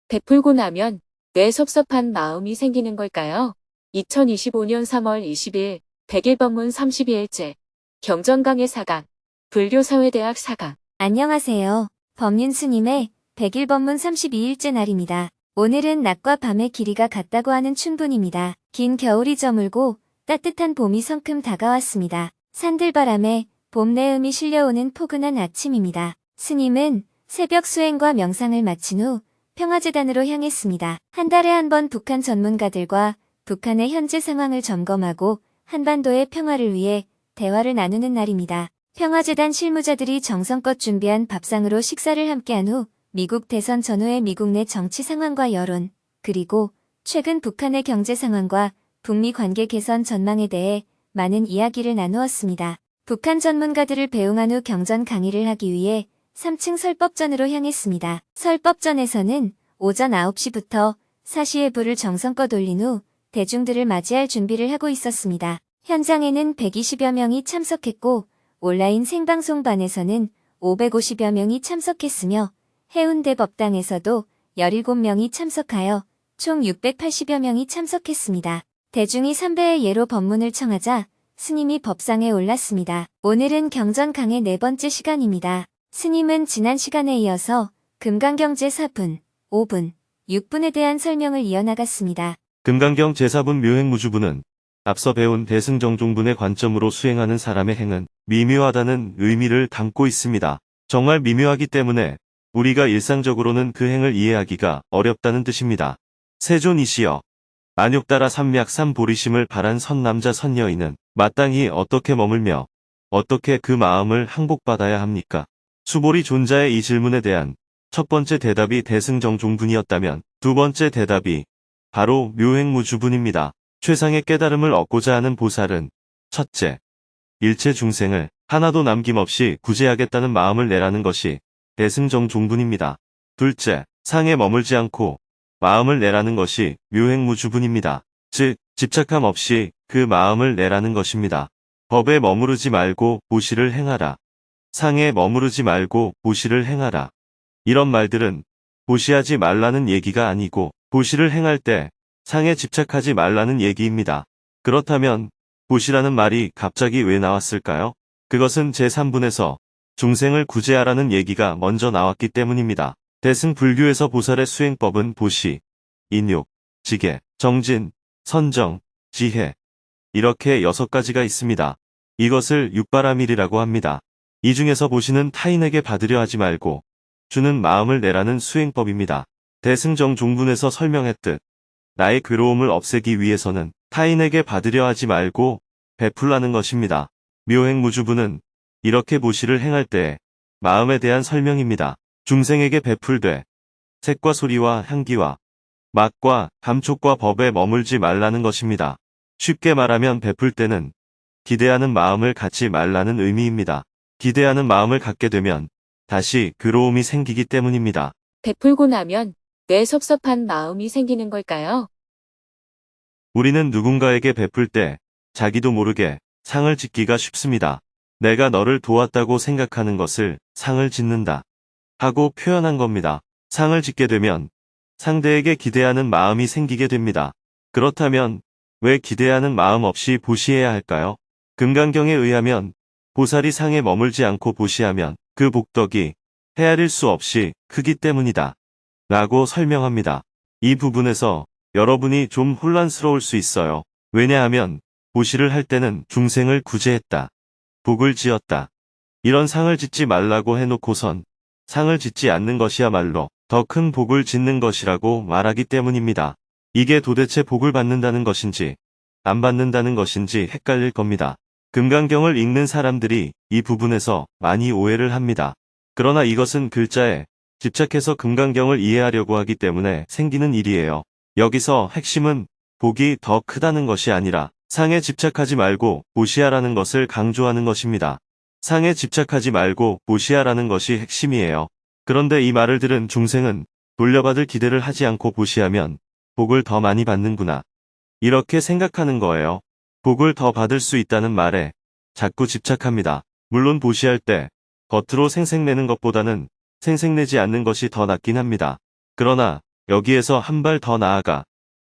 베풀고 나면 왜 섭섭한 마음이 생기는 걸까요? 2025년 3월 20일 100일 법문 32일째 경전강의 4강 불교사회대학 4강 안녕하세요. 법륜 스님의 100일 법문 32일째 날입니다. 오늘은 낮과 밤의 길이가 같다고 하는 춘분입니다. 긴 겨울이 저물고 따뜻한 봄이 성큼 다가왔습니다. 산들바람에 봄 내음이 실려오는 포근한 아침입니다. 스님은 새벽 수행과 명상을 마친 후 평화재단으로 향했습니다. 한 달에 한 번 북한 전문가들과 북한의 현재 상황을 점검하고 한반도의 평화를 위해 대화를 나누는 날입니다. 평화재단 실무자들이 정성껏 준비한 밥상으로 식사를 함께한 후 미국 대선 전후의 미국 내 정치 상황과 여론, 그리고 최근 북한의 경제 상황과 북미 관계 개선 전망에 대해 많은 이야기를 나누었습니다. 북한 전문가들을 배웅한 후 경전 강의를 하기 위해 3층 설법전으로 향했습니다. 설법전에서는 오전 9시부터 사시의 불을 정성껏 올린 후 대중들을 맞이할 준비를 하고 있었습니다. 현장에는 120여 명이 참석했고 온라인 생방송반에서는 550여 명이 참석했으며 해운대 법당에서도 17명이 참석하여 총 680여 명이 참석했습니다. 대중이 삼배의 예로 법문을 청하자 스님이 법상에 올랐습니다. 오늘은 경전 강의 4번째 시간입니다. 스님은 지난 시간에 이어서 금강경 제4분, 5분, 6분에 대한 설명을 이어나갔습니다. 금강경 제4분 묘행무주분은 앞서 배운 대승정종분의 관점으로 수행하는 사람의 행은 미묘하다는 의미를 담고 있습니다. 정말 미묘하기 때문에 우리가 일상적으로는 그 행을 이해하기가 어렵다는 뜻입니다. 세존이시여, 만욕따라 삼맥삼 보리심을 바란 선남자 선여인은 마땅히 어떻게 머물며 어떻게 그 마음을 항복받아야 합니까? 수보리 존자의 이 질문에 대한 첫 번째 대답이 대승정종분이었다면 두 번째 대답이 바로 묘행무주분입니다. 최상의 깨달음을 얻고자 하는 보살은 첫째, 일체 중생을 하나도 남김없이 구제하겠다는 마음을 내라는 것이 대승정종분입니다. 둘째, 상에 머물지 않고 마음을 내라는 것이 묘행무주분입니다. 즉, 집착함 없이 그 마음을 내라는 것입니다. 법에 머무르지 말고 보시를 행하라. 상에 머무르지 말고 보시를 행하라. 이런 말들은 보시하지 말라는 얘기가 아니고 보시를 행할 때 상에 집착하지 말라는 얘기입니다. 그렇다면 보시라는 말이 갑자기 왜 나왔을까요? 그것은 제3분에서 중생을 구제하라는 얘기가 먼저 나왔기 때문입니다. 대승불교에서 보살의 수행법은 보시, 인욕, 지계, 정진, 선정, 지혜 이렇게 6가지가 있습니다. 이것을 육바라밀이라고 합니다. 이 중에서 보시는 타인에게 받으려 하지 말고 주는 마음을 내라는 수행법입니다. 대승정종분에서 설명했듯 나의 괴로움을 없애기 위해서는 타인에게 받으려 하지 말고 베풀라는 것입니다. 묘행무주분은 이렇게 보시를 행할 때 마음에 대한 설명입니다. 중생에게 베풀되 색과 소리와 향기와 맛과 감촉과 법에 머물지 말라는 것입니다. 쉽게 말하면 베풀 때는 기대하는 마음을 갖지 말라는 의미입니다. 기대하는 마음을 갖게 되면 다시 괴로움이 생기기 때문입니다. 베풀고 나면 왜 섭섭한 마음이 생기는 걸까요? 우리는 누군가에게 베풀 때 자기도 모르게 상을 짓기가 쉽습니다. 내가 너를 도왔다고 생각하는 것을 상을 짓는다 하고 표현한 겁니다. 상을 짓게 되면 상대에게 기대하는 마음이 생기게 됩니다. 그렇다면 왜 기대하는 마음 없이 보시해야 할까요? 금강경에 의하면 보살이 상에 머물지 않고 보시하면 그 복덕이 헤아릴 수 없이 크기 때문이다 라고 설명합니다. 이 부분에서 여러분이 좀 혼란스러울 수 있어요. 왜냐하면 보시를 할 때는 중생을 구제했다, 복을 지었다, 이런 상을 짓지 말라고 해놓고선 상을 짓지 않는 것이야말로 더 큰 복을 짓는 것이라고 말하기 때문입니다. 이게 도대체 복을 받는다는 것인지 안 받는다는 것인지 헷갈릴 겁니다. 금강경을 읽는 사람들이 이 부분에서 많이 오해를 합니다. 그러나 이것은 글자에 집착해서 금강경을 이해하려고 하기 때문에 생기는 일이에요. 여기서 핵심은 복이 더 크다는 것이 아니라 상에 집착하지 말고 보시하라는 것을 강조하는 것입니다. 상에 집착하지 말고 보시하라는 것이 핵심이에요. 그런데 이 말을 들은 중생은 돌려받을 기대를 하지 않고 보시하면 복을 더 많이 받는구나. 이렇게 생각하는 거예요. 복을 더 받을 수 있다는 말에 자꾸 집착합니다. 물론 보시할 때 겉으로 생색내는 것보다는 생색내지 않는 것이 더 낫긴 합니다. 그러나 여기에서 한 발 더 나아가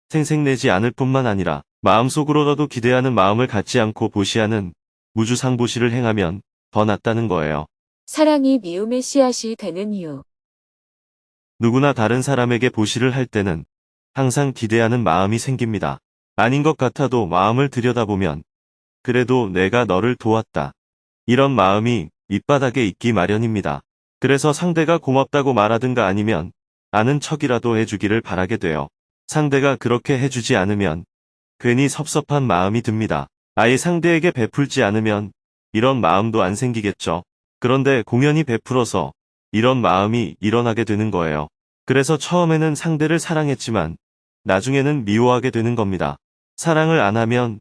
생색내지 않을 뿐만 아니라 마음속으로라도 기대하는 마음을 갖지 않고 보시하는 무주상보시를 행하면 더 낫다는 거예요. 사랑이 미움의 씨앗이 되는 이유. 누구나 다른 사람에게 보시를 할 때는 항상 기대하는 마음이 생깁니다. 아닌 것 같아도 마음을 들여다보면 그래도 내가 너를 도왔다. 이런 마음이 밑바닥에 있기 마련입니다. 그래서 상대가 고맙다고 말하든가 아니면 아는 척이라도 해주기를 바라게 돼요. 상대가 그렇게 해주지 않으면 괜히 섭섭한 마음이 듭니다. 아예 상대에게 베풀지 않으면 이런 마음도 안 생기겠죠. 그런데 공연히 베풀어서 이런 마음이 일어나게 되는 거예요. 그래서 처음에는 상대를 사랑했지만 나중에는 미워하게 되는 겁니다. 사랑을 안 하면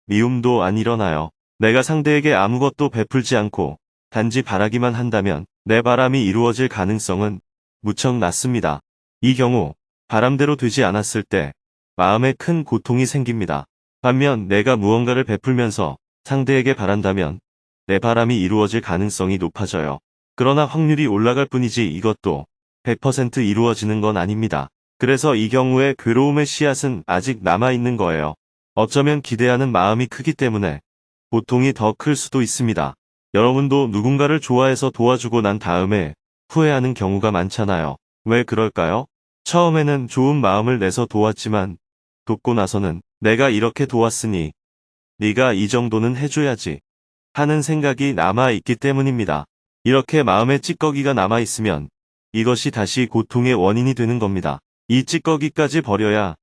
미움도 안 일어나요. 내가 상대에게 아무것도 베풀지 않고 단지 바라기만 한다면 내 바람이 이루어질 가능성은 무척 낮습니다. 이 경우 바람대로 되지 않았을 때 마음에 큰 고통이 생깁니다. 반면 내가 무언가를 베풀면서 상대에게 바란다면 내 바람이 이루어질 가능성이 높아져요. 그러나 확률이 올라갈 뿐이지 이것도 100% 이루어지는 건 아닙니다. 그래서 이 경우에 괴로움의 씨앗은 아직 남아있는 거예요. 어쩌면 기대하는 마음이 크기 때문에 고통이 더 클 수도 있습니다. 여러분도 누군가를 좋아해서 도와주고 난 다음에 후회하는 경우가 많잖아요. 왜 그럴까요? 처음에는 좋은 마음을 내서 도왔지만 돕고 나서는 내가 이렇게 도왔으니 네가 이 정도는 해줘야지 하는 생각이 남아있기 때문입니다. 이렇게 마음에 찌꺼기가 남아있으면 이것이 다시 고통의 원인이 되는 겁니다. 이 찌꺼기까지 버려야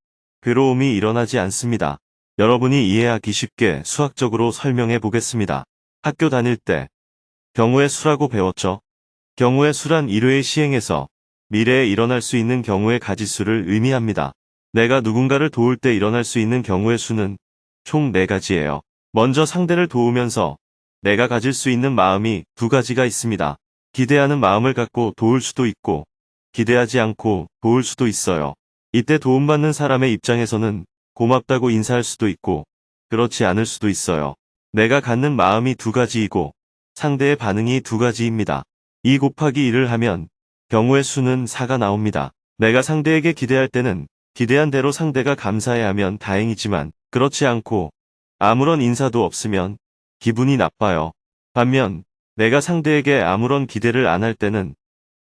괴로움이 일어나지 않습니다. 여러분이 이해하기 쉽게 수학적으로 설명해 보겠습니다. 학교 다닐 때 경우의 수라고 배웠죠? 경우의 수란 1회의 시행에서 미래에 일어날 수 있는 경우의 가지수를 의미합니다. 내가 누군가를 도울 때 일어날 수 있는 경우의 수는 총 4가지예요. 먼저 상대를 도우면서 내가 가질 수 있는 마음이 2가지가 있습니다. 기대하는 마음을 갖고 도울 수도 있고 기대하지 않고 도울 수도 있어요. 이때 도움받는 사람의 입장에서는 고맙다고 인사할 수도 있고 그렇지 않을 수도 있어요. 내가 갖는 마음이 2가지이고 상대의 반응이 2가지입니다. 2 곱하기 1을 하면 경우의 수는 4가 나옵니다. 내가 상대에게 기대할 때는 기대한 대로 상대가 감사해하면 다행이지만 그렇지 않고 아무런 인사도 없으면 기분이 나빠요. 반면 내가 상대에게 아무런 기대를 안 할 때는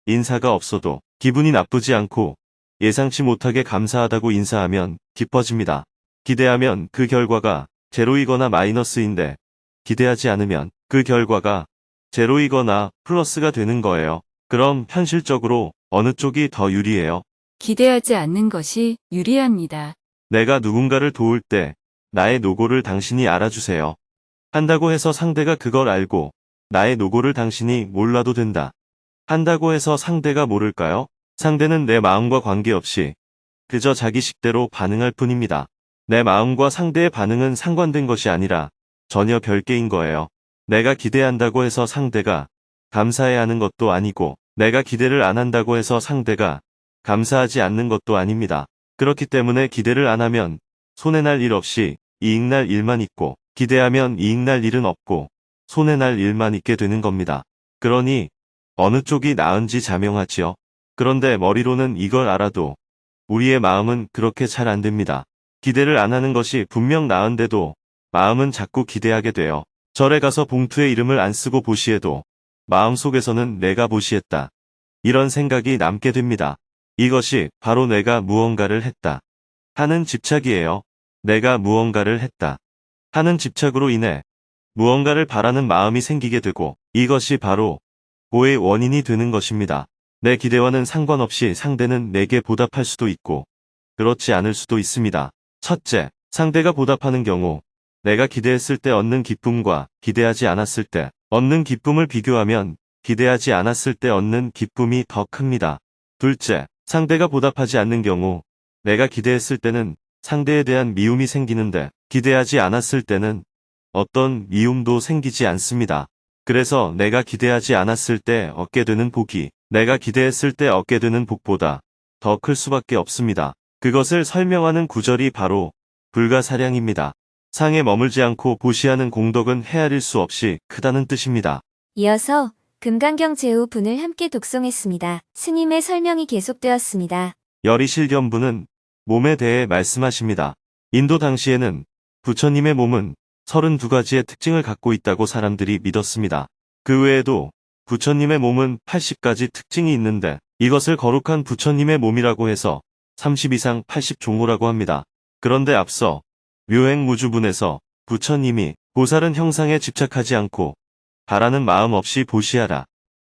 인사가 없어도 기분이 나쁘지 않고 예상치 못하게 감사하다고 인사하면 기뻐집니다. 기대하면 그 결과가 제로이거나 마이너스인데 기대하지 않으면 그 결과가 제로이거나 플러스가 되는 거예요. 그럼 현실적으로 어느 쪽이 더 유리해요? 기대하지 않는 것이 유리합니다. 내가 누군가를 도울 때 나의 노고를 당신이 알아주세요. 한다고 해서 상대가 그걸 알고 나의 노고를 당신이 몰라도 된다. 한다고 해서 상대가 모를까요? 상대는 내 마음과 관계없이 그저 자기 식대로 반응할 뿐입니다. 내 마음과 상대의 반응은 상관된 것이 아니라 전혀 별개인 거예요. 내가 기대한다고 해서 상대가 감사해야 하는 것도 아니고 내가 기대를 안 한다고 해서 상대가 감사하지 않는 것도 아닙니다. 그렇기 때문에 기대를 안 하면 손해날 일 없이 이익날 일만 있고 기대하면 이익날 일은 없고 손해날 일만 있게 되는 겁니다. 그러니 어느 쪽이 나은지 자명하지요. 그런데 머리로는 이걸 알아도 우리의 마음은 그렇게 잘 안 됩니다. 기대를 안 하는 것이 분명 나은데도 마음은 자꾸 기대하게 돼요. 절에 가서 봉투에 이름을 안 쓰고 보시해도 마음속에서는 내가 보시했다. 이런 생각이 남게 됩니다. 이것이 바로 내가 무언가를 했다 하는 집착이에요. 내가 무언가를 했다 하는 집착으로 인해 무언가를 바라는 마음이 생기게 되고 이것이 바로 고의 원인이 되는 것입니다. 내 기대와는 상관없이 상대는 내게 보답할 수도 있고 그렇지 않을 수도 있습니다. 첫째, 상대가 보답하는 경우 내가 기대했을 때 얻는 기쁨과 기대하지 않았을 때 얻는 기쁨을 비교하면 기대하지 않았을 때 얻는 기쁨이 더 큽니다. 둘째, 상대가 보답하지 않는 경우 내가 기대했을 때는 상대에 대한 미움이 생기는데 기대하지 않았을 때는 어떤 미움도 생기지 않습니다. 그래서 내가 기대하지 않았을 때 얻게 되는 복이 내가 기대했을 때 얻게 되는 복보다 더 클 수밖에 없습니다. 그것을 설명하는 구절이 바로 불가사량입니다. 상에 머물지 않고 보시하는 공덕은 헤아릴 수 없이 크다는 뜻입니다. 이어서 금강경 제5분을 함께 독송했습니다. 스님의 설명이 계속되었습니다. 열이실견부는 몸에 대해 말씀하십니다. 인도 당시에는 부처님의 몸은 32가지의 특징을 갖고 있다고 사람들이 믿었습니다. 그 외에도 부처님의 몸은 80가지 특징이 있는데 이것을 거룩한 부처님의 몸이라고 해서 30 이상 80종호라고 합니다. 그런데 앞서 묘행무주분에서 부처님이 보살은 형상에 집착하지 않고 바라는 마음 없이 보시하라.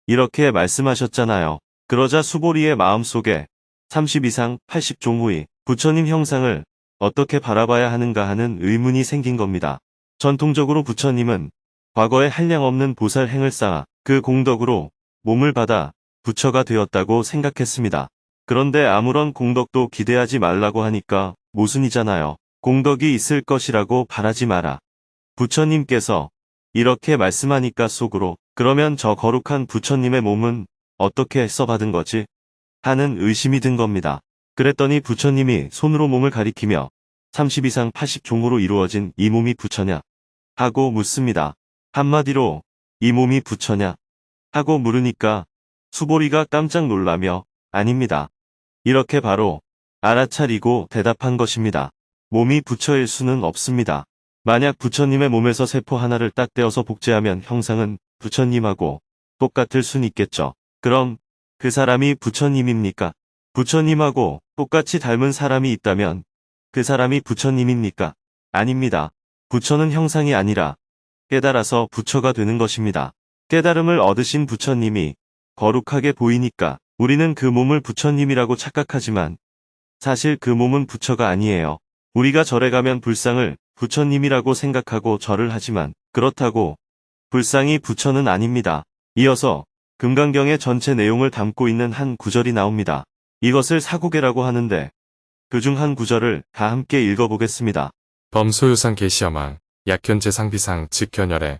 이렇게 말씀하셨잖아요. 그러자 수보리의 마음속에 30 이상 80종호의 부처님 형상을 어떻게 바라봐야 하는가 하는 의문이 생긴 겁니다. 전통적으로 부처님은 과거에 한량없는 보살 행을 쌓아 그 공덕으로 몸을 받아 부처가 되었다고 생각했습니다. 그런데 아무런 공덕도 기대하지 말라고 하니까 모순이잖아요. 공덕이 있을 것이라고 바라지 마라. 부처님께서 이렇게 말씀하니까 속으로 그러면 저 거룩한 부처님의 몸은 어떻게 써받은 거지? 하는 의심이 든 겁니다. 그랬더니 부처님이 손으로 몸을 가리키며 30 이상 80종으로 이루어진 이 몸이 부처냐? 하고 묻습니다. 한마디로 이 몸이 부처냐? 하고 물으니까 수보리가 깜짝 놀라며 아닙니다. 이렇게 바로 알아차리고 대답한 것입니다. 몸이 부처일 수는 없습니다. 만약 부처님의 몸에서 세포 하나를 딱 떼어서 복제하면 형상은 부처님하고 똑같을 순 있겠죠. 그럼 그 사람이 부처님입니까? 부처님하고 똑같이 닮은 사람이 있다면 그 사람이 부처님입니까? 아닙니다. 부처는 형상이 아니라 깨달아서 부처가 되는 것입니다. 깨달음을 얻으신 부처님이 거룩하게 보이니까 우리는 그 몸을 부처님이라고 착각하지만 사실 그 몸은 부처가 아니에요. 우리가 절에 가면 불상을 부처님이라고 생각하고 절을 하지만 그렇다고 불상이 부처는 아닙니다. 이어서 금강경의 전체 내용을 담고 있는 한 구절이 나옵니다. 이것을 사구계라고 하는데 그중 한 구절을 다 함께 읽어보겠습니다. 범소유상 계시어망 약현재 상비상 즉 견열에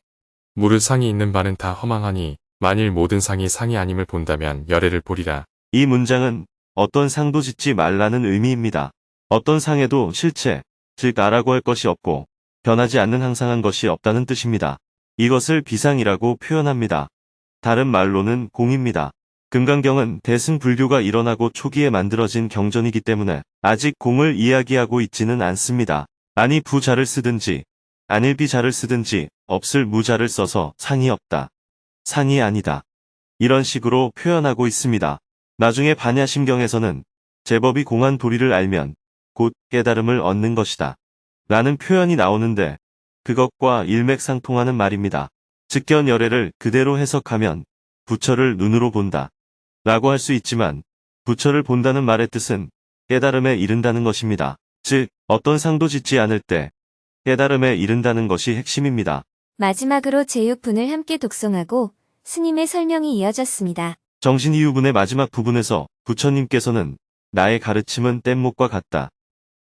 무릇 상이 있는 바는 다 허망하니 만일 모든 상이 상이 아님을 본다면 열애를 보리라. 이 문장은 어떤 상도 짓지 말라는 의미입니다. 어떤 상에도 실체, 즉 나라고 할 것이 없고 변하지 않는 항상한 것이 없다는 뜻입니다. 이것을 비상이라고 표현합니다. 다른 말로는 공입니다. 금강경은 대승불교가 일어나고 초기에 만들어진 경전이기 때문에 아직 공을 이야기하고 있지는 않습니다. 아니 부자를 쓰든지 아닐 비자를 쓰든지 없을 무자를 써서 상이 없다. 상이 아니다. 이런 식으로 표현하고 있습니다. 나중에 반야심경에서는 제법이 공한 도리를 알면 곧 깨달음을 얻는 것이다. 라는 표현이 나오는데 그것과 일맥상통하는 말입니다. 직견열애를 그대로 해석하면 부처를 눈으로 본다. 라고 할 수 있지만 부처를 본다는 말의 뜻은 깨달음에 이른다는 것입니다. 즉 어떤 상도 짓지 않을 때 깨달음에 이른다는 것이 핵심입니다. 마지막으로 제6분을 함께 독송하고 스님의 설명이 이어졌습니다. 정신이유분의 마지막 부분에서 부처님께서는 나의 가르침은 뗏목과 같다.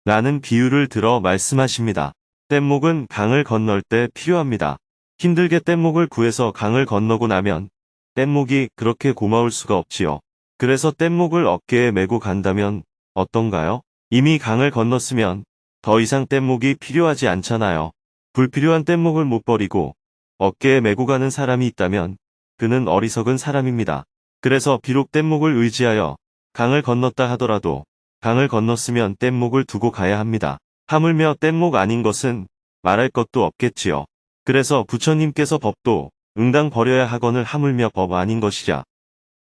라는 비유를 들어 말씀하십니다. 뗏목은 강을 건널 때 필요합니다. 힘들게 뗏목을 구해서 강을 건너고 나면 뗏목이 그렇게 고마울 수가 없지요. 그래서 뗏목을 어깨에 메고 간다면 어떤가요? 이미 강을 건넜으면 더 이상 뗏목이 필요하지 않잖아요. 불필요한 뗏목을 못 버리고 어깨에 메고 가는 사람이 있다면 그는 어리석은 사람입니다. 그래서 비록 뗏목을 의지하여 강을 건넜다 하더라도 강을 건넜으면 뗏목을 두고 가야 합니다. 하물며 뗏목 아닌 것은 말할 것도 없겠지요. 그래서 부처님께서 법도 응당 버려야 하거늘 하물며 법 아닌 것이랴.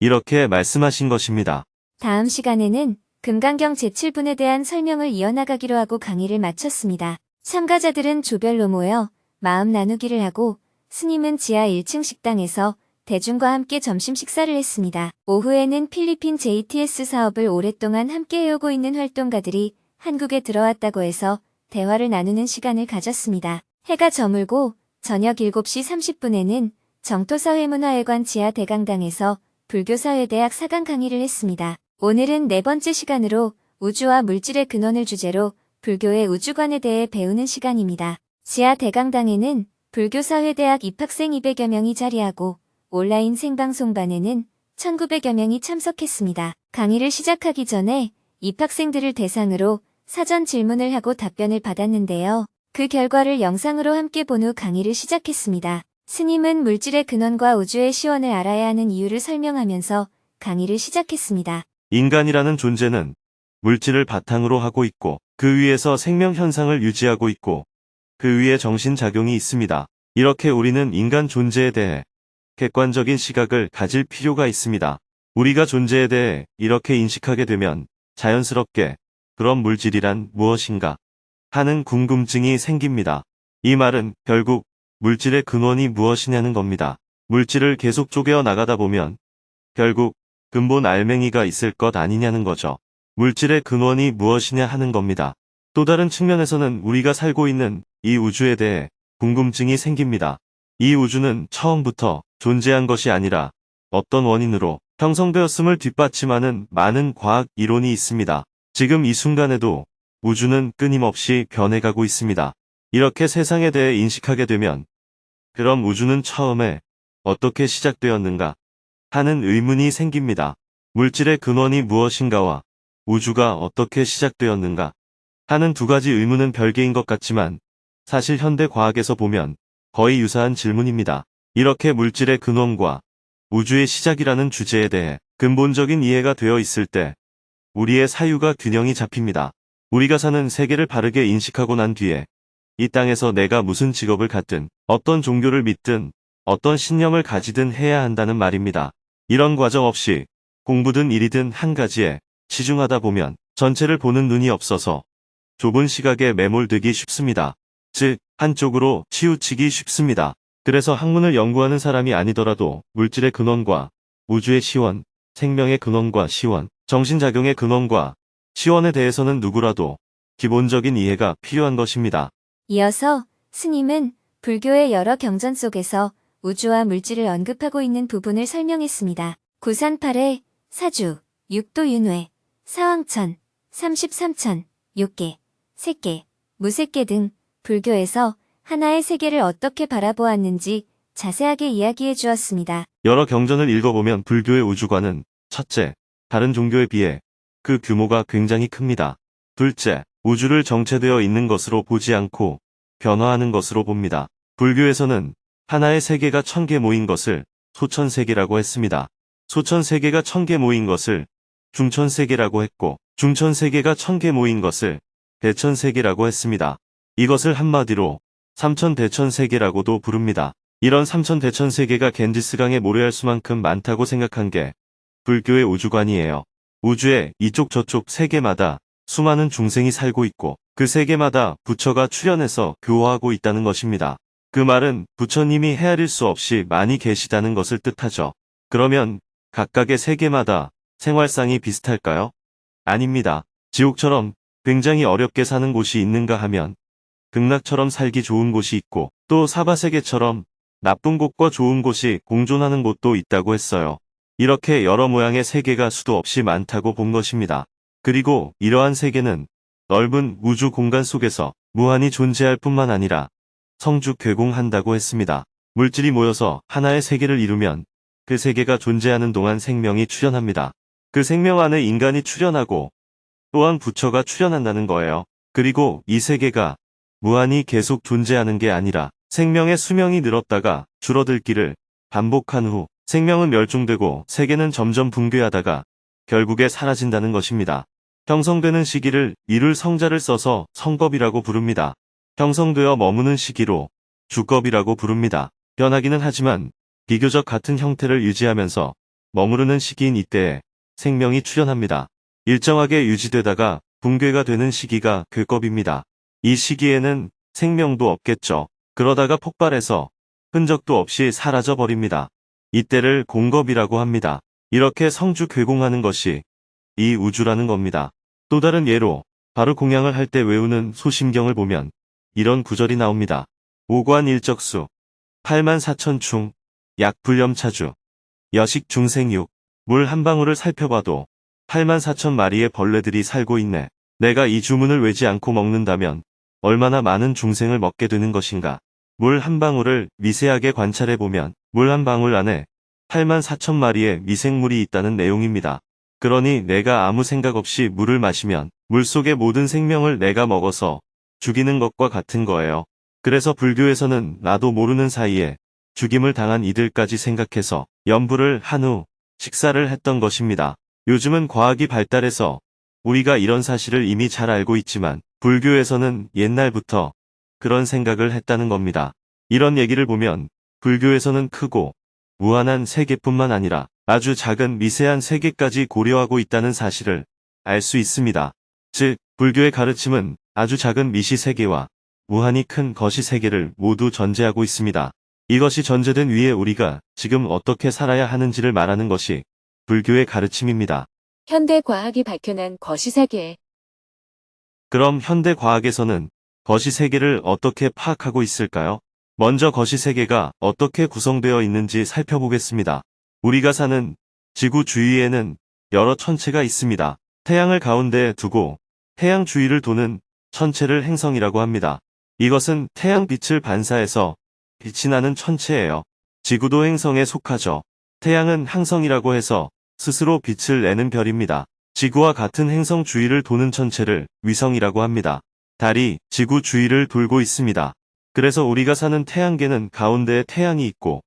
이렇게 말씀하신 것입니다. 다음 시간에는 금강경 제7분에 대한 설명을 이어나가기로 하고 강의를 마쳤습니다. 참가자들은 조별로 모여 마음 나누기를 하고 스님은 지하 1층 식당에서 대중과 함께 점심 식사를 했습니다. 오후에는 필리핀 JTS 사업을 오랫동안 함께 해오고 있는 활동가들이 한국에 들어왔다고 해서 대화를 나누는 시간을 가졌습니다. 해가 저물고 저녁 7시 30분에는 정토사회문화회관 지하 대강당에서 불교사회대학 4강 강의를 했습니다. 오늘은 네 번째 시간으로 우주와 물질의 근원을 주제로 불교의 우주관에 대해 배우는 시간입니다. 지하 대강당에는 불교사회대학 입학생 200여 명이 자리하고 온라인 생방송반에는 1900여 명이 참석했습니다. 강의를 시작하기 전에 입학생들을 대상으로 사전 질문을 하고 답변을 받았는데요. 그 결과를 영상으로 함께 본 후 강의를 시작했습니다. 스님은 물질의 근원과 우주의 시원을 알아야 하는 이유를 설명하면서 강의를 시작했습니다. 인간이라는 존재는 물질을 바탕으로 하고 있고 그 위에서 생명 현상을 유지하고 있고 그 위에 정신작용이 있습니다. 이렇게 우리는 인간 존재에 대해 객관적인 시각을 가질 필요가 있습니다. 우리가 존재에 대해 이렇게 인식하게 되면 자연스럽게 그런 물질이란 무엇인가 하는 궁금증이 생깁니다. 이 말은 결국 물질의 근원이 무엇이냐는 겁니다. 물질을 계속 쪼개어 나가다 보면 결국 근본 알맹이가 있을 것 아니냐는 거죠. 물질의 근원이 무엇이냐 하는 겁니다. 또 다른 측면에서는 우리가 살고 있는 이 우주에 대해 궁금증이 생깁니다. 이 우주는 처음부터 존재한 것이 아니라 어떤 원인으로 형성되었음을 뒷받침하는 많은 과학 이론이 있습니다. 지금 이 순간에도 우주는 끊임없이 변해가고 있습니다. 이렇게 세상에 대해 인식하게 되면 그럼 우주는 처음에 어떻게 시작되었는가 하는 의문이 생깁니다. 물질의 근원이 무엇인가와 우주가 어떻게 시작되었는가 하는 두 가지 의문은 별개인 것 같지만 사실 현대 과학에서 보면 거의 유사한 질문입니다. 이렇게 물질의 근원과 우주의 시작이라는 주제에 대해 근본적인 이해가 되어 있을 때 우리의 사유가 균형이 잡힙니다. 우리가 사는 세계를 바르게 인식하고 난 뒤에 이 땅에서 내가 무슨 직업을 갖든 어떤 종교를 믿든 어떤 신념을 가지든 해야 한다는 말입니다. 이런 과정 없이 공부든 일이든 한 가지에 치중하다 보면 전체를 보는 눈이 없어서 좁은 시각에 매몰되기 쉽습니다. 즉, 한쪽으로 치우치기 쉽습니다. 그래서 학문을 연구하는 사람이 아니더라도 물질의 근원과 우주의 시원, 생명의 근원과 시원, 정신작용의 근원과 시원에 대해서는 누구라도 기본적인 이해가 필요한 것입니다. 이어서 스님은 불교의 여러 경전 속에서 우주와 물질을 언급하고 있는 부분을 설명했습니다. 구산팔회, 사주, 육도윤회, 사왕천, 33천, 욕계, 색계, 무색계 등 불교에서 하나의 세계를 어떻게 바라보았는지 자세하게 이야기해 주었습니다. 여러 경전을 읽어보면 불교의 우주관은 첫째, 다른 종교에 비해 그 규모가 굉장히 큽니다. 둘째, 우주를 정체되어 있는 것으로 보지 않고 변화하는 것으로 봅니다. 불교에서는 하나의 세계가 1000개 모인 것을 소천세계라고 했습니다. 소천세계가 1000개 모인 것을 중천세계라고 했고 중천세계가 1000개 모인 것을 대천세계라고 했습니다. 이것을 한마디로 삼천대천세계라고도 부릅니다. 이런 삼천대천세계가 겐지스강에 모래알 수만큼 많다고 생각한 게 불교의 우주관이에요. 우주에 이쪽 저쪽 세계마다 수많은 중생이 살고 있고 그 세계마다 부처가 출현해서 교화하고 있다는 것입니다. 그 말은 부처님이 헤아릴 수 없이 많이 계시다는 것을 뜻하죠. 그러면 각각의 세계마다 생활상이 비슷할까요? 아닙니다. 지옥처럼 굉장히 어렵게 사는 곳이 있는가 하면 극락처럼 살기 좋은 곳이 있고 또 사바세계처럼 나쁜 곳과 좋은 곳이 공존하는 곳도 있다고 했어요. 이렇게 여러 모양의 세계가 수도 없이 많다고 본 것입니다. 그리고 이러한 세계는 넓은 우주 공간 속에서 무한히 존재할 뿐만 아니라 성주괴공한다고 했습니다. 물질이 모여서 하나의 세계를 이루면 그 세계가 존재하는 동안 생명이 출현합니다. 그 생명 안에 인간이 출현하고 또한 부처가 출현한다는 거예요. 그리고 이 세계가 무한히 계속 존재하는 게 아니라 생명의 수명이 늘었다가 줄어들기를 반복한 후 생명은 멸종되고 세계는 점점 붕괴하다가 결국에 사라진다는 것입니다. 형성되는 시기를 이룰 성자를 써서 성겁이라고 부릅니다. 형성되어 머무는 시기로 주겁이라고 부릅니다. 변하기는 하지만 비교적 같은 형태를 유지하면서 머무르는 시기인 이때에 생명이 출현합니다. 일정하게 유지되다가 붕괴가 되는 시기가 괴겁입니다. 이 시기에는 생명도 없겠죠. 그러다가 폭발해서 흔적도 없이 사라져 버립니다. 이때를 공겁이라고 합니다. 이렇게 성주괴공하는 것이 이 우주라는 겁니다. 또 다른 예로 바로 공양을 할 때 외우는 소심경을 보면 이런 구절이 나옵니다. 오관일적수 84,000충 약불염차주 여식중생육 물 한 방울을 살펴봐도 84,000마리의 벌레들이 살고 있네. 내가 이 주문을 외지 않고 먹는다면 얼마나 많은 중생을 먹게 되는 것인가. 물 한 방울을 미세하게 관찰해보면 물 한 방울 안에 84,000마리의 미생물이 있다는 내용입니다. 그러니 내가 아무 생각 없이 물을 마시면 물속의 모든 생명을 내가 먹어서 죽이는 것과 같은 거예요. 그래서 불교에서는 나도 모르는 사이에 죽임을 당한 이들까지 생각해서 염불을 한 후 식사를 했던 것입니다. 요즘은 과학이 발달해서 우리가 이런 사실을 이미 잘 알고 있지만 불교에서는 옛날부터 그런 생각을 했다는 겁니다. 이런 얘기를 보면 불교에서는 크고 무한한 세계뿐만 아니라 아주 작은 미세한 세계까지 고려하고 있다는 사실을 알 수 있습니다. 즉, 불교의 가르침은 아주 작은 미시 세계와 무한히 큰 거시 세계를 모두 전제하고 있습니다. 이것이 전제된 위에 우리가 지금 어떻게 살아야 하는지를 말하는 것이 불교의 가르침입니다. 현대 과학이 밝혀낸 거시세계. 그럼 현대 과학에서는 거시 세계를 어떻게 파악하고 있을까요? 먼저 거시 세계가 어떻게 구성되어 있는지 살펴보겠습니다. 우리가 사는 지구 주위에는 여러 천체가 있습니다. 태양을 가운데에 두고 태양 주위를 도는 천체를 행성이라고 합니다. 이것은 태양 빛을 반사해서 빛이 나는 천체예요. 지구도 행성에 속하죠. 태양은 항성이라고 해서 스스로 빛을 내는 별입니다. 지구와 같은 행성 주위를 도는 천체를 위성이라고 합니다. 달이 지구 주위를 돌고 있습니다. 그래서 우리가 사는 태양계는 가운데에 태양이 있고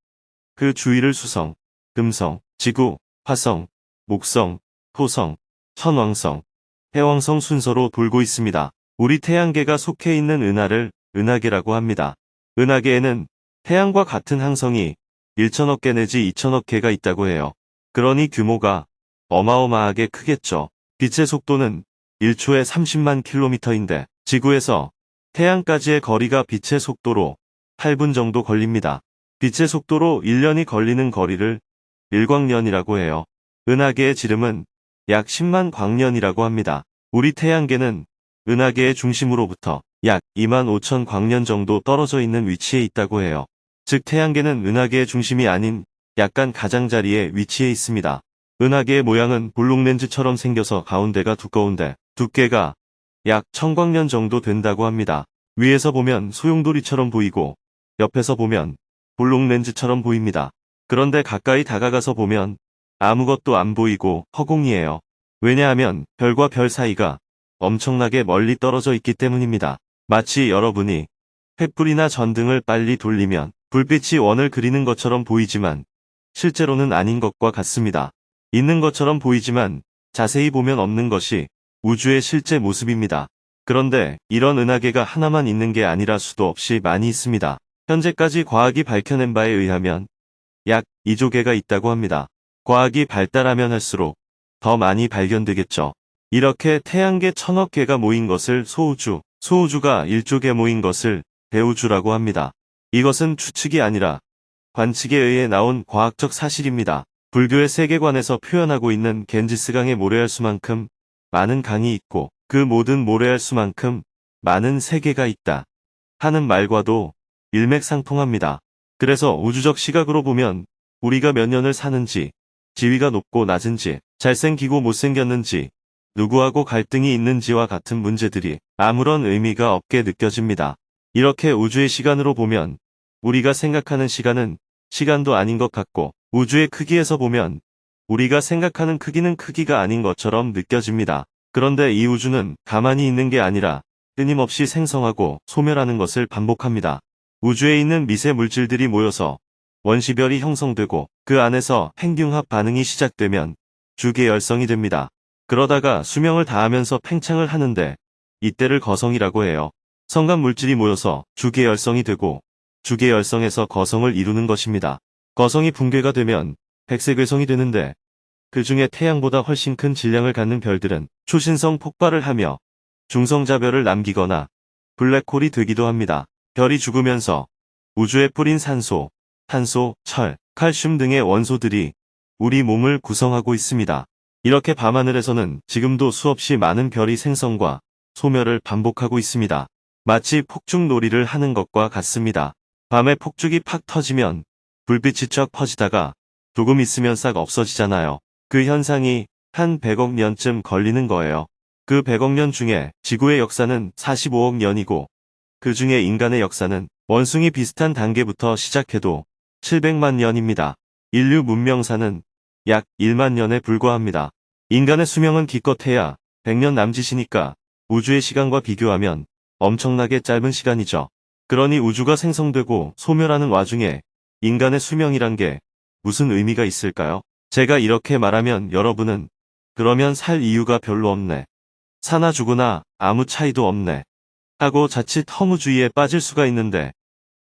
그 주위를 수성, 금성, 지구, 화성, 목성, 토성, 천왕성, 해왕성 순서로 돌고 있습니다. 우리 태양계가 속해 있는 은하를 은하계라고 합니다. 은하계에는 태양과 같은 항성이 1천억 개 내지 2천억 개가 있다고 해요. 그러니 규모가 어마어마하게 크겠죠. 빛의 속도는 1초에 30만 킬로미터인데 지구에서 태양까지의 거리가 빛의 속도로 8분 정도 걸립니다. 빛의 속도로 1년이 걸리는 거리를 일광년이라고 해요. 은하계의 지름은 약 10만 광년이라고 합니다. 우리 태양계는 은하계의 중심으로부터 약 2만 5천 광년 정도 떨어져 있는 위치에 있다고 해요. 즉 태양계는 은하계의 중심이 아닌 약간 가장자리에 위치해 있습니다. 은하계의 모양은 볼록 렌즈처럼 생겨서 가운데가 두꺼운데 두께가 약 1000광년 정도 된다고 합니다. 위에서 보면 소용돌이처럼 보이고 옆에서 보면 볼록 렌즈처럼 보입니다. 그런데 가까이 다가가서 보면 아무것도 안 보이고 허공이에요. 왜냐하면 별과 별 사이가 엄청나게 멀리 떨어져 있기 때문입니다. 마치 여러분이 횃불이나 전등을 빨리 돌리면 불빛이 원을 그리는 것처럼 보이지만 실제로는 아닌 것과 같습니다. 있는 것처럼 보이지만 자세히 보면 없는 것이 우주의 실제 모습입니다. 그런데 이런 은하계가 하나만 있는 게 아니라 수도 없이 많이 있습니다. 현재까지 과학이 밝혀낸 바에 의하면 약 2조 개가 있다고 합니다. 과학이 발달하면 할수록 더 많이 발견되겠죠. 이렇게 태양계 1000억 개가 모인 것을 소우주, 소우주가 1조 개 모인 것을 대우주라고 합니다. 이것은 추측이 아니라 관측에 의해 나온 과학적 사실입니다. 불교의 세계관에서 표현하고 있는 겐지스강의 모래알수만큼 많은 강이 있고 그 모든 모래알수만큼 많은 세계가 있다 하는 말과도 일맥상통합니다. 그래서 우주적 시각으로 보면 우리가 몇 년을 사는지, 지위가 높고 낮은지, 잘생기고 못생겼는지, 누구하고 갈등이 있는지와 같은 문제들이 아무런 의미가 없게 느껴집니다. 이렇게 우주의 시간으로 보면 우리가 생각하는 시간은 시간도 아닌 것 같고 우주의 크기에서 보면 우리가 생각하는 크기는 크기가 아닌 것처럼 느껴집니다. 그런데 이 우주는 가만히 있는 게 아니라 끊임없이 생성하고 소멸하는 것을 반복합니다. 우주에 있는 미세 물질들이 모여서 원시별이 형성되고 그 안에서 핵융합 반응이 시작되면 주계열성이 됩니다. 그러다가 수명을 다하면서 팽창을 하는데 이때를 거성이라고 해요. 성간 물질이 모여서 주계열성이 되고 주계열성에서 거성을 이루는 것입니다. 거성이 붕괴가 되면 백색외성이 되는데 그 중에 태양보다 훨씬 큰 질량을 갖는 별들은 초신성 폭발을 하며 중성자별을 남기거나 블랙홀이 되기도 합니다. 별이 죽으면서 우주에 뿌린 산소, 탄소, 철, 칼슘 등의 원소들이 우리 몸을 구성하고 있습니다. 이렇게 밤하늘에서는 지금도 수없이 많은 별이 생성과 소멸을 반복하고 있습니다. 마치 폭죽놀이를 하는 것과 같습니다. 밤에 폭죽이 팍 터지면 불빛이 쫙 퍼지다가 조금 있으면 싹 없어지잖아요. 그 현상이 한 100억 년쯤 걸리는 거예요. 그 100억 년 중에 지구의 역사는 45억 년이고 그 중에 인간의 역사는 원숭이 비슷한 단계부터 시작해도 700만 년입니다. 인류 문명사는 약 1만 년에 불과합니다. 인간의 수명은 기껏해야 100년 남짓이니까 우주의 시간과 비교하면 엄청나게 짧은 시간이죠. 그러니 우주가 생성되고 소멸하는 와중에 인간의 수명이란 게 무슨 의미가 있을까요? 제가 이렇게 말하면 여러분은 그러면 살 이유가 별로 없네. 사나 죽으나 아무 차이도 없네. 하고 자칫 허무주의에 빠질 수가 있는데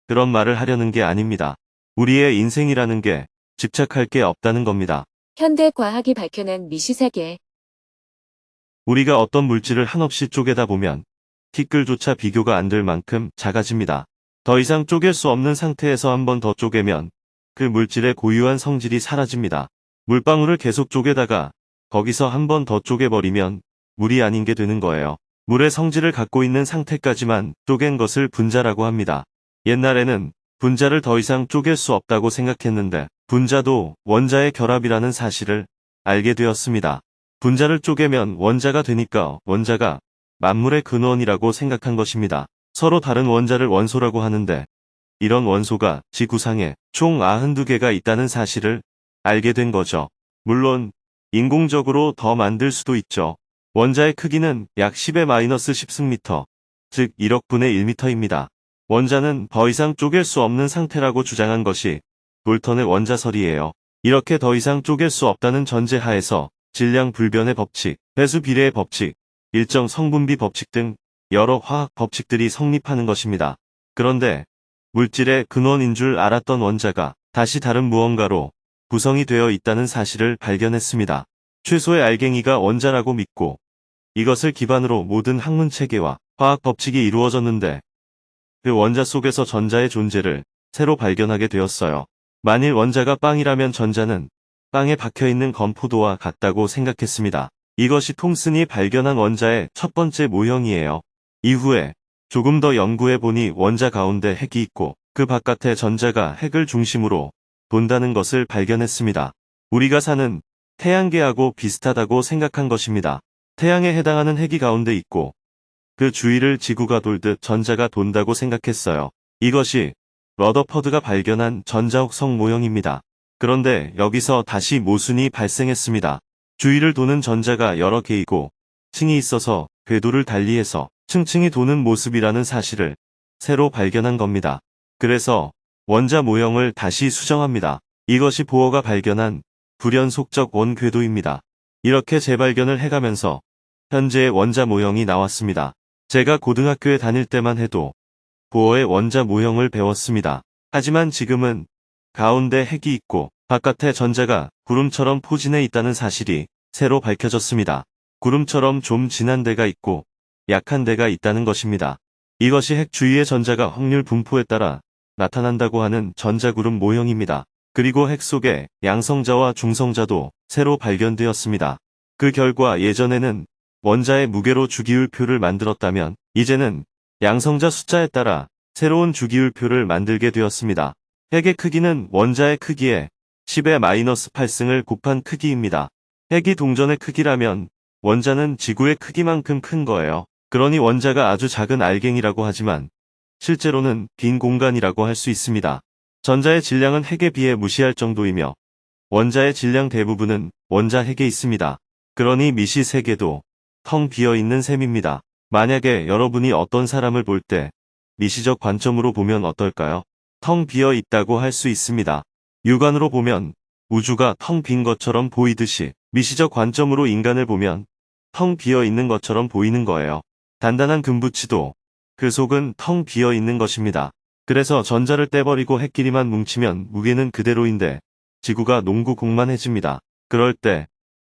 그런 말을 하려는 게 아닙니다. 우리의 인생이라는 게 집착할 게 없다는 겁니다. 현대 과학이 밝혀낸 미시세계. 우리가 어떤 물질을 한없이 쪼개다 보면 티끌조차 비교가 안 될 만큼 작아집니다. 더 이상 쪼갤 수 없는 상태에서 한 번 더 쪼개면 그 물질의 고유한 성질이 사라집니다. 물방울을 계속 쪼개다가 거기서 한 번 더 쪼개버리면 물이 아닌 게 되는 거예요. 물의 성질을 갖고 있는 상태까지만 쪼갠 것을 분자라고 합니다. 옛날에는 분자를 더 이상 쪼갤 수 없다고 생각했는데 분자도 원자의 결합이라는 사실을 알게 되었습니다. 분자를 쪼개면 원자가 되니까 원자가 만물의 근원이라고 생각한 것입니다. 서로 다른 원자를 원소라고 하는데 이런 원소가 지구상에 총 92개가 있다는 사실을 알게 된 거죠. 물론 인공적으로 더 만들 수도 있죠. 원자의 크기는 약 10의 마이너스 10승미터, 즉 1억 분의 1미터입니다. 원자는 더 이상 쪼갤 수 없는 상태라고 주장한 것이 볼턴의 원자설이에요. 이렇게 더 이상 쪼갤 수 없다는 전제하에서 질량 불변의 법칙, 배수 비례의 법칙, 일정 성분비 법칙 등 여러 화학 법칙들이 성립하는 것입니다. 그런데 물질의 근원인 줄 알았던 원자가 다시 다른 무언가로 구성이 되어 있다는 사실을 발견했습니다. 최소의 알갱이가 원자라고 믿고 이것을 기반으로 모든 학문 체계와 화학 법칙이 이루어졌는데 그 원자 속에서 전자의 존재를 새로 발견하게 되었어요. 만일 원자가 빵이라면 전자는 빵에 박혀있는 건포도와 같다고 생각했습니다. 이것이 톰슨이 발견한 원자의 첫 번째 모형이에요. 이후에 조금 더 연구해보니 원자 가운데 핵이 있고 그 바깥에 전자가 핵을 중심으로 돈다는 것을 발견했습니다. 우리가 사는 태양계하고 비슷하다고 생각한 것입니다. 태양에 해당하는 핵이 가운데 있고 그 주위를 지구가 돌듯 전자가 돈다고 생각했어요. 이것이 러더퍼드가 발견한 전자옥성 모형입니다. 그런데 여기서 다시 모순이 발생했습니다. 주위를 도는 전자가 여러 개이고 층이 있어서 궤도를 달리해서 층층이 도는 모습이라는 사실을 새로 발견한 겁니다. 그래서 원자 모형을 다시 수정합니다. 이것이 보어가 발견한 불연속적 원궤도입니다. 이렇게 재발견을 해가면서 현재의 원자 모형이 나왔습니다. 제가 고등학교에 다닐 때만 해도 보어의 원자 모형을 배웠습니다. 하지만 지금은 가운데 핵이 있고 바깥에 전자가 구름처럼 포진해 있다는 사실이 새로 밝혀졌습니다. 구름처럼 좀 진한 데가 있고 약한 데가 있다는 것입니다. 이것이 핵 주위의 전자가 확률 분포에 따라 나타난다고 하는 전자구름 모형입니다. 그리고 핵 속에 양성자와 중성자도 새로 발견되었습니다. 그 결과 예전에는 원자의 무게로 주기율표를 만들었다면 이제는 양성자 숫자에 따라 새로운 주기율표를 만들게 되었습니다. 핵의 크기는 원자의 크기에 10의 마이너스 8승을 곱한 크기입니다. 핵이 동전의 크기라면 원자는 지구의 크기만큼 큰 거예요. 그러니 원자가 아주 작은 알갱이라고 하지만 실제로는 빈 공간이라고 할 수 있습니다. 전자의 질량은 핵에 비해 무시할 정도이며 원자의 질량 대부분은 원자 핵에 있습니다. 그러니 미시 세계도 텅 비어 있는 셈입니다. 만약에 여러분이 어떤 사람을 볼 때 미시적 관점으로 보면 어떨까요? 텅 비어 있다고 할 수 있습니다. 육안으로 보면 우주가 텅 빈 것처럼 보이듯이 미시적 관점으로 인간을 보면 텅 비어 있는 것처럼 보이는 거예요. 단단한 금붙이도 그 속은 텅 비어 있는 것입니다. 그래서 전자를 떼버리고 핵끼리만 뭉치면 무게는 그대로인데 지구가 농구공만해집니다. 그럴 때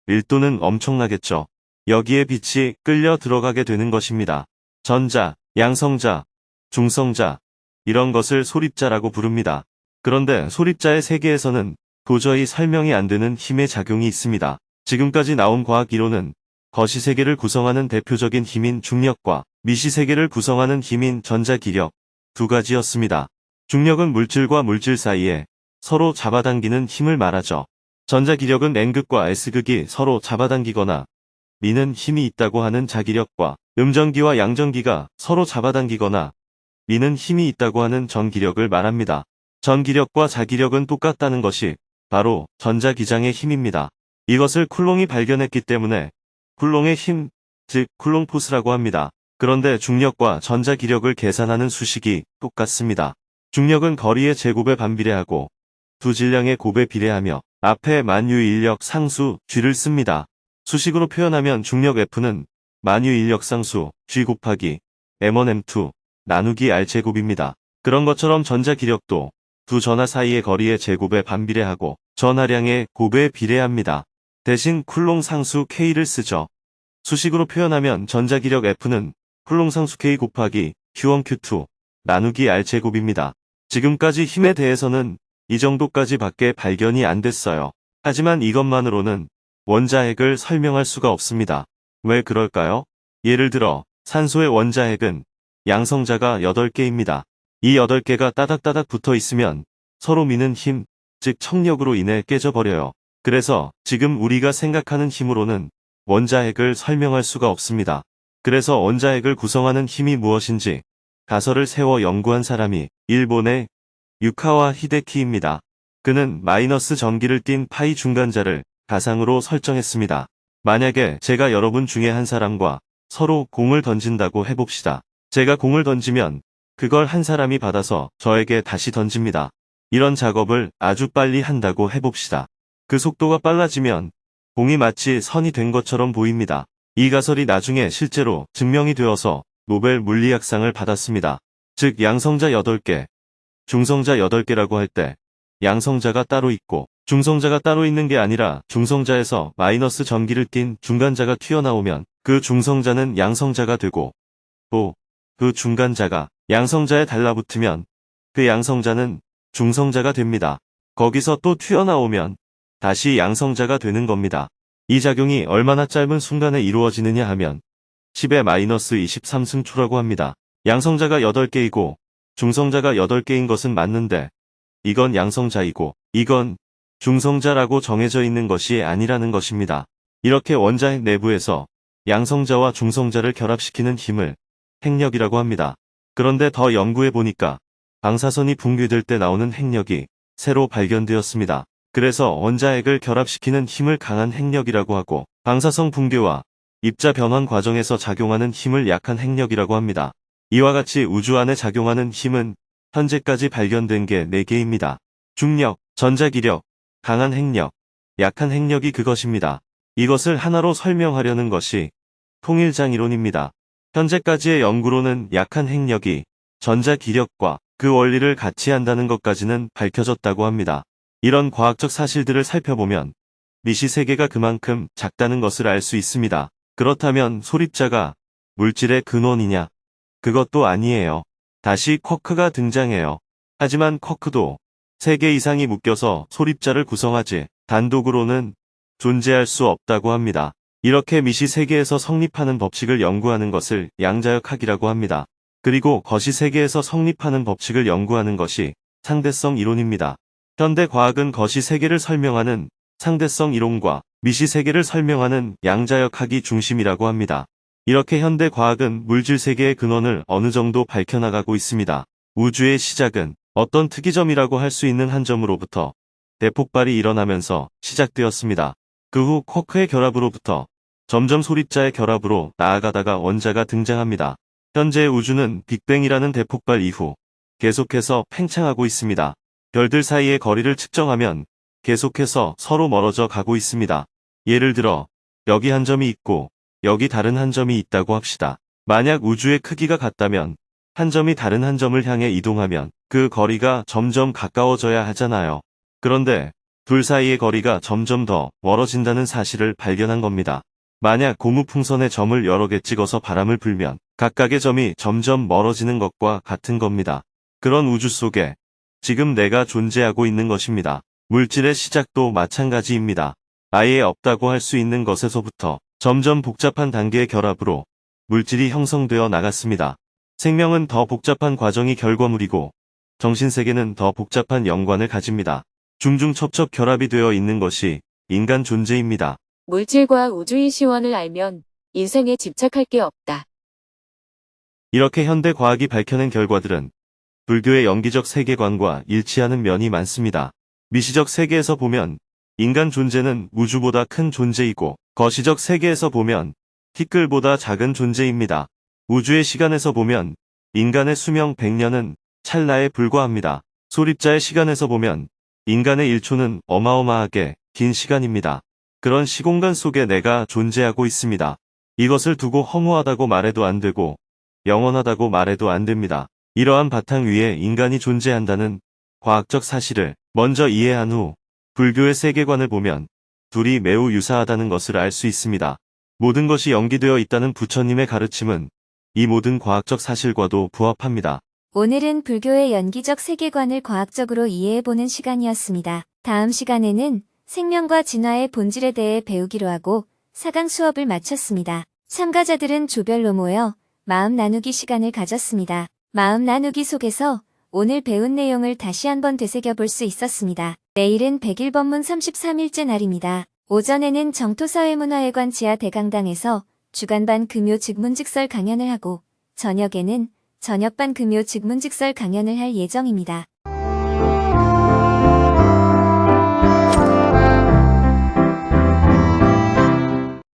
밀도는 엄청나겠죠. 여기에 빛이 끌려 들어가게 되는 것입니다. 전자, 양성자, 중성자 이런 것을 소립자라고 부릅니다. 그런데 소립자의 세계에서는 도저히 설명이 안 되는 힘의 작용이 있습니다. 지금까지 나온 과학 이론은 거시세계를 구성하는 대표적인 힘인 중력과 미시세계를 구성하는 힘인 전자기력 두 가지였습니다. 중력은 물질과 물질 사이에 서로 잡아당기는 힘을 말하죠. 전자기력은 N극과 S극이 서로 잡아당기거나 미는 힘이 있다고 하는 자기력과 음전기와 양전기가 서로 잡아당기거나 미는 힘이 있다고 하는 전기력을 말합니다. 전기력과 자기력은 똑같다는 것이 바로 전자기장의 힘입니다. 이것을 쿨롱이 발견했기 때문에 쿨롱의 힘, 즉 쿨롱 포스라고 합니다. 그런데 중력과 전자기력을 계산하는 수식이 똑같습니다. 중력은 거리의 제곱에 반비례하고 두 질량의 곱에 비례하며 앞에 만유인력 상수 G를 씁니다. 수식으로 표현하면 중력 F는 만유인력 상수 G 곱하기 M1 M2 나누기 R 제곱입니다. 그런 것처럼 전자기력도 두 전하 사이의 거리의 제곱에 반비례하고 전하량의 곱에 비례합니다. 대신 쿨롱 상수 K를 쓰죠. 수식으로 표현하면 전자기력 F는 쿨롱 상수 K 곱하기 Q1 Q2 나누기 R 제곱입니다. 지금까지 힘에 대해서는 이 정도까지 밖에 발견이 안 됐어요. 하지만 이것만으로는 원자핵을 설명할 수가 없습니다. 왜 그럴까요? 예를 들어 산소의 원자핵은 양성자가 8개입니다. 이 8개가 따닥따닥 붙어 있으면 서로 미는 힘, 즉 청력으로 인해 깨져버려요. 그래서 지금 우리가 생각하는 힘으로는 원자핵을 설명할 수가 없습니다. 그래서 원자핵을 구성하는 힘이 무엇인지 가설을 세워 연구한 사람이 일본의 유카와 히데키입니다. 그는 마이너스 전기를 띤 파이 중간자를 가상으로 설정했습니다. 만약에 제가 여러분 중에 한 사람과 서로 공을 던진다고 해봅시다. 제가 공을 던지면 그걸 한 사람이 받아서 저에게 다시 던집니다. 이런 작업을 아주 빨리 한다고 해봅시다. 그 속도가 빨라지면 공이 마치 선이 된 것처럼 보입니다. 이 가설이 나중에 실제로 증명이 되어서 노벨 물리학상을 받았습니다. 즉 양성자 8개, 중성자 8개라고 할 때 양성자가 따로 있고 중성자가 따로 있는 게 아니라 중성자에서 마이너스 전기를 띤 중간자가 튀어나오면 그 중성자는 양성자가 되고 또 그 중간자가 양성자에 달라붙으면 그 양성자는 중성자가 됩니다. 거기서 또 튀어나오면 다시 양성자가 되는 겁니다. 이 작용이 얼마나 짧은 순간에 이루어지느냐 하면 10의 마이너스 23승초라고 합니다. 양성자가 8개이고 중성자가 8개인 것은 맞는데 이건 양성자이고 이건 중성자라고 정해져 있는 것이 아니라는 것입니다. 이렇게 원자핵 내부에서 양성자와 중성자를 결합시키는 힘을 핵력이라고 합니다. 그런데 더 연구해 보니까 방사선이 붕괴될 때 나오는 핵력이 새로 발견되었습니다. 그래서 원자핵을 결합시키는 힘을 강한 핵력이라고 하고 방사성 붕괴와 입자 변환 과정에서 작용하는 힘을 약한 핵력이라고 합니다. 이와 같이 우주 안에 작용하는 힘은 현재까지 발견된 게 4개입니다. 중력, 전자기력, 강한 핵력, 약한 핵력이 그것입니다. 이것을 하나로 설명하려는 것이 통일장 이론입니다. 현재까지의 연구로는 약한 핵력이 전자기력과 그 원리를 같이 한다는 것까지는 밝혀졌다고 합니다. 이런 과학적 사실들을 살펴보면 미시 세계가 그만큼 작다는 것을 알 수 있습니다. 그렇다면 소립자가 물질의 근원이냐? 그것도 아니에요. 다시 쿼크가 등장해요. 하지만 쿼크도 3개 이상이 묶여서 소립자를 구성하지 단독으로는 존재할 수 없다고 합니다. 이렇게 미시 세계에서 성립하는 법칙을 연구하는 것을 양자역학이라고 합니다. 그리고 거시 세계에서 성립하는 법칙을 연구하는 것이 상대성 이론입니다. 현대 과학은 거시 세계를 설명하는 상대성 이론과 미시 세계를 설명하는 양자역학이 중심이라고 합니다. 이렇게 현대 과학은 물질 세계의 근원을 어느 정도 밝혀나가고 있습니다. 우주의 시작은 어떤 특이점이라고 할 수 있는 한 점으로부터 대폭발이 일어나면서 시작되었습니다. 그 후 쿼크의 결합으로부터 점점 소립자의 결합으로 나아가다가 원자가 등장합니다. 현재 우주는 빅뱅이라는 대폭발 이후 계속해서 팽창하고 있습니다. 별들 사이의 거리를 측정하면 계속해서 서로 멀어져 가고 있습니다. 예를 들어 여기 한 점이 있고 여기 다른 한 점이 있다고 합시다. 만약 우주의 크기가 같다면 한 점이 다른 한 점을 향해 이동하면 그 거리가 점점 가까워져야 하잖아요. 그런데 둘 사이의 거리가 점점 더 멀어진다는 사실을 발견한 겁니다. 만약 고무풍선에 점을 여러 개 찍어서 바람을 불면 각각의 점이 점점 멀어지는 것과 같은 겁니다. 그런 우주 속에 지금 내가 존재하고 있는 것입니다. 물질의 시작도 마찬가지입니다. 아예 없다고 할 수 있는 것에서부터 점점 복잡한 단계의 결합으로 물질이 형성되어 나갔습니다. 생명은 더 복잡한 과정이 결과물이고 정신세계는 더 복잡한 연관을 가집니다. 중중첩첩 결합이 되어 있는 것이 인간 존재입니다. 물질과 우주의 시원을 알면 인생에 집착할 게 없다. 이렇게 현대 과학이 밝혀낸 결과들은 불교의 영기적 세계관과 일치하는 면이 많습니다. 미시적 세계에서 보면 인간 존재는 우주보다 큰 존재이고 거시적 세계에서 보면 티끌보다 작은 존재입니다. 우주의 시간에서 보면 인간의 수명 100년은 찰나에 불과합니다. 소립자의 시간에서 보면 인간의 1초는 어마어마하게 긴 시간입니다. 그런 시공간 속에 내가 존재하고 있습니다. 이것을 두고 허무하다고 말해도 안 되고 영원하다고 말해도 안 됩니다. 이러한 바탕 위에 인간이 존재한다는 과학적 사실을 먼저 이해한 후 불교의 세계관을 보면 둘이 매우 유사하다는 것을 알 수 있습니다. 모든 것이 연기되어 있다는 부처님의 가르침은 이 모든 과학적 사실과도 부합합니다. 오늘은 불교의 연기적 세계관을 과학적으로 이해해보는 시간이었습니다. 다음 시간에는 생명과 진화의 본질에 대해 배우기로 하고 4강 수업을 마쳤습니다. 참가자들은 조별로 모여 마음 나누기 시간을 가졌습니다. 마음 나누기 속에서 오늘 배운 내용을 다시 한번 되새겨볼 수 있었습니다. 내일은 100일 법문 33일째 날입니다. 오전에는 정토사회문화회관 지하 대강당에서 주간반 금요 즉문즉설 강연을 하고 저녁에는 저녁반 금요 즉문즉설 강연을 할 예정입니다.